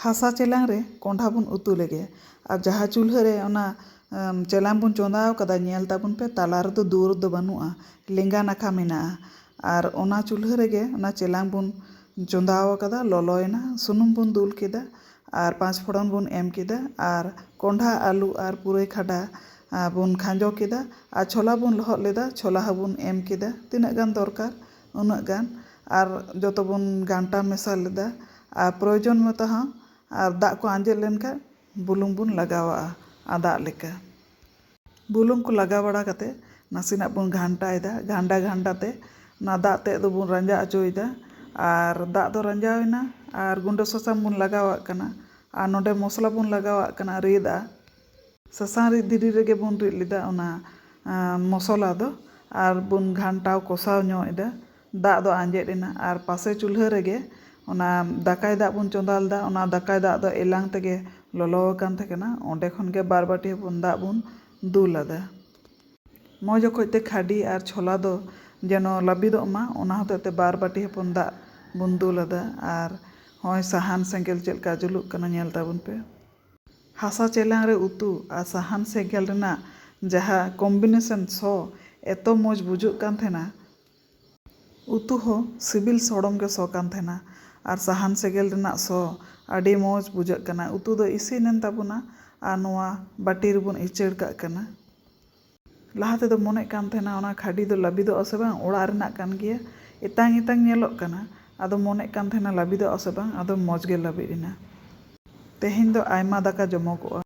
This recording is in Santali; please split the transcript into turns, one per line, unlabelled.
ᱦᱟᱥᱟ ᱪᱮᱞᱟᱝ ᱨᱮ ᱠᱚᱸᱰᱷᱟ ᱵᱚᱱ ᱩᱛᱩ ᱞᱮᱜᱮ ᱟᱨ ᱡᱟᱦᱟᱸ ᱪᱩᱞᱦᱟᱹ ᱨᱮ ᱚᱱᱟ ᱪᱮᱞᱟᱝ ᱵᱚᱱ ᱪᱚᱸᱫᱟ ᱟᱠᱟᱫᱟ ᱧᱮᱞ ᱛᱟᱵᱚᱱ ᱯᱮ ᱛᱟᱞᱟ ᱨᱮᱫᱚ ᱫᱩᱣᱟᱹᱨ ᱫᱚ ᱵᱟᱹᱱᱩᱜᱼᱟ, ᱞᱮᱸᱜᱟ ᱱᱟᱠᱷᱟ ᱢᱮᱱᱟᱜᱼᱟ ᱟᱨ ᱚᱱᱟ ᱪᱩᱞᱦᱟᱹ ᱨᱮᱜᱮ ᱚᱱᱟ ᱪᱮᱞᱟᱝ ᱵᱚᱱ ᱪᱚᱸᱫᱟ ᱟᱠᱟᱫᱟ, ᱞᱚᱞᱚᱭᱮᱱᱟ, ᱥᱩᱱᱩᱢ ᱵᱚᱱ ᱫᱩᱞ ᱠᱮᱫᱟ ᱟᱨ 5 ᱯᱷᱚᱲᱚᱱ ᱵᱚᱱ ᱮᱢ ᱠᱮᱫᱟ ᱟᱨ ᱠᱚᱸᱰᱷᱟ, ᱟᱹᱞᱩ ᱟᱨ ᱯᱩᱨᱟᱹᱭ ᱠᱷᱟᱰᱟ ᱵᱚᱱ ᱠᱷᱟᱸᱡᱚ ᱠᱮᱫᱟ ᱟᱨ ᱪᱷᱳᱞᱟ ᱵᱚᱱ ᱞᱚᱦᱚᱫ ᱞᱮᱫᱟ, ᱪᱷᱳᱞᱟ ᱦᱚᱸᱵᱚᱱ ᱮᱢ ᱠᱮᱫᱟ ᱛᱤᱱᱟᱹᱜ ᱜᱟᱱ ᱫᱚᱨᱠᱟর ᱩᱱᱟᱹᱜ ᱜᱟᱱ ᱟᱨ ᱡᱚᱛᱚ ᱵᱚᱱ ᱜᱷᱟᱱᱴᱟ ᱢᱮᱥᱟ ᱞᱮᱫᱟ ᱟᱨ ᱯᱨᱚᱭᱳᱡᱚᱱ ᱢᱚᱛᱚ ᱦᱚᱸ ᱟᱨ ᱫᱟᱜ ᱠᱚ ᱟᱸᱡᱮᱫ ᱞᱮᱱᱠᱷᱟᱱ ᱵᱩᱞᱩᱝ ᱵᱚᱱ ᱞᱟᱜᱟᱣᱟᱜᱼᱟ ᱟᱫᱟᱜ ᱞᱮᱠᱟ᱾ ᱵᱩᱞᱩᱝ ᱠᱚ ᱞᱟᱜᱟᱣ ᱵᱟᱲᱟ ᱠᱟᱛᱮ ᱱᱟᱥᱮᱱᱟᱜ ᱵᱚᱱ ᱜᱷᱟᱱᱴᱟᱭᱮᱫᱟ, ᱜᱷᱟᱱᱴᱟ ᱛᱮ ᱚᱱᱟ ᱫᱟᱜ ᱛᱮᱫ ᱫᱚᱵᱚn ᱨᱟᱸᱡᱟ ᱚᱪᱚᱭᱮᱫᱟ ᱟᱨ ᱫᱟᱜ ᱫᱚ ᱨᱟᱸᱡᱟᱣᱮᱱᱟ ᱟᱨ ᱜᱩᱸᱰᱟᱹ ᱥᱟᱥᱟᱝ ᱵᱚᱱ ᱞᱟᱜᱟᱣᱟᱜ ᱠᱟᱱᱟ ᱟᱨ ᱱᱚᱰᱮ ᱢᱚᱥᱞᱟ ᱵᱚᱱ ᱞᱟᱜᱟᱣᱟᱜ ᱠᱟᱱᱟ ᱨᱤᱫᱟᱜ ᱥᱟᱥᱟᱝ ᱨᱤᱫ ᱫᱷᱤᱨᱤ ᱨᱮᱜᱮ ᱵᱚᱱ ᱨᱤᱫ ᱞᱮᱫᱟ ᱚᱱᱟ ᱢᱚᱥᱞᱟ ᱫᱚ ᱟᱨ ᱵᱚᱱ ᱜᱷᱟᱱᱴᱟᱣ ᱠᱚᱥᱟᱣ ᱧᱚᱜ ᱮᱫᱟ, ᱫᱟᱜ ᱫᱚ ᱟᱸᱡᱮᱫ ᱮᱱᱟ ᱟᱨ ᱯᱟᱥᱮ ᱪᱩᱞᱦᱟᱹ ᱨᱮᱜᱮ ᱚᱱᱟ ᱫᱟᱠᱟᱭ ᱫᱟᱜ ᱵᱚᱱ ᱪᱚᱸᱫᱟ ᱞᱮᱫᱟ, ᱚᱱᱟ ᱫᱟᱠᱟᱭ ᱫᱟᱜ ᱫᱚ ᱮᱞᱟᱝ ᱛᱮᱜᱮ ᱞᱚᱞᱚ ᱟᱠᱟᱱ ᱛᱟᱦᱮᱸ ᱠᱟᱱᱟ, ᱚᱸᱰᱮ ᱠᱷᱚᱱ ᱜᱮ 2 ᱵᱟᱹᱴᱤ ᱦᱚᱯᱚᱱ ᱫᱟᱜ ᱵᱚᱱ ᱫᱩᱞ ᱟᱫᱟ᱾ ᱢᱚᱡᱽ ᱚᱠᱚᱡ ᱛᱮ ᱠᱷᱟᱹᱰᱤ ᱟᱨ ᱪᱷᱳᱞᱟ ᱫᱚ ᱡᱮᱱᱚ ᱞᱟᱹᱵᱤᱫᱚᱜ ᱢᱟ ᱚᱱᱟ ᱦᱚᱛᱮᱡ ᱛᱮ 2 ᱵᱟᱹᱴᱤ ᱦᱚᱯᱚᱱ ᱫᱟᱜ ᱵᱚᱱ ᱫᱩᱞ ᱟᱫᱟ ᱟᱨ ᱦᱚᱸᱜᱼᱚᱭ ᱥᱟᱦᱟᱱ ᱥᱮᱸᱜᱮᱞ ᱪᱮᱫ ᱞᱮᱠᱟ ᱡᱩᱞᱩᱜ ᱠᱟᱱᱟ ᱧᱮᱞ ᱛᱟᱵᱚᱱ ᱯᱮ᱾ ᱦᱟᱥᱟ ᱪᱮᱞᱟᱝ ᱨᱮ ᱩᱛᱩ ᱟᱨ ᱥᱟᱦᱟᱱ ᱥᱮᱸᱜᱮᱞ ᱨᱮᱱᱟᱜ ᱡᱟᱦᱟᱸ ᱠᱚᱢᱵᱤᱱᱮᱥᱚᱱ ᱥᱚ ᱮᱛᱚ ᱢᱚᱡᱽ ᱵᱩᱡᱩᱜ ᱠᱟᱱ ᱛᱟᱦᱮᱱᱟ, ᱩᱛᱩ ᱦᱚᱸ ᱥᱤᱵᱤᱞ ᱥᱚᱲᱚᱢ ᱜᱮ ᱥᱚ ᱠᱟᱱ ᱛᱟᱦᱮᱱᱟ ᱟᱨ ᱥᱟᱦᱟᱱ ᱥᱮᱸᱜᱮᱞ ᱨᱮᱱᱟᱜ ᱥᱚ ᱟᱹᱰᱤ ᱢᱚᱡᱽ ᱵᱩᱡᱷᱟᱹᱜ ᱠᱟᱱᱟ᱾ ᱩᱛᱩ ᱫᱚ ᱤᱥᱤᱱᱮᱱ ᱛᱟᱵᱚᱱᱟ ᱟᱨ ᱱᱚᱣᱟ ᱵᱟᱹᱴᱤ ᱨᱮᱵᱚᱱ ᱤᱪᱟᱹᱲ ᱠᱟᱜ ᱠᱟᱱᱟ᱾ ᱞᱟᱦᱟ ᱛᱮᱫᱚ ᱢᱚᱱᱮᱜ ᱠᱟᱱ ᱛᱟᱦᱮᱱᱟ ᱚᱱᱟ ᱠᱷᱟᱹᱰᱤ ᱫᱚ ᱞᱟᱹᱵᱤᱫᱚᱜᱼᱟ ᱥᱮ ᱵᱟᱝ, ᱚᱲᱟᱜ ᱨᱮᱱᱟᱜ ᱠᱟᱱ ᱜᱮᱭᱟ, ᱮᱛᱟᱝ ᱧᱮᱞᱚᱜ ᱠᱟᱱᱟ, ᱟᱫᱚ ᱢᱚᱱᱮᱜ ᱠᱟᱱ ᱛᱟᱦᱮᱱᱟ ᱞᱟᱹᱵᱤᱫᱚᱜᱼᱟ ᱥᱮ ᱵᱟᱝ, ᱟᱫᱚ ᱢᱚᱡᱽ ᱜᱮ ᱞᱟᱹᱵᱤᱫ ᱮᱱᱟ᱾ ᱛᱮᱦᱮᱧ ᱫᱚ ᱟᱭᱢᱟ ᱫᱟᱠᱟ ᱡᱚᱢᱚᱜᱚᱜᱼᱟ।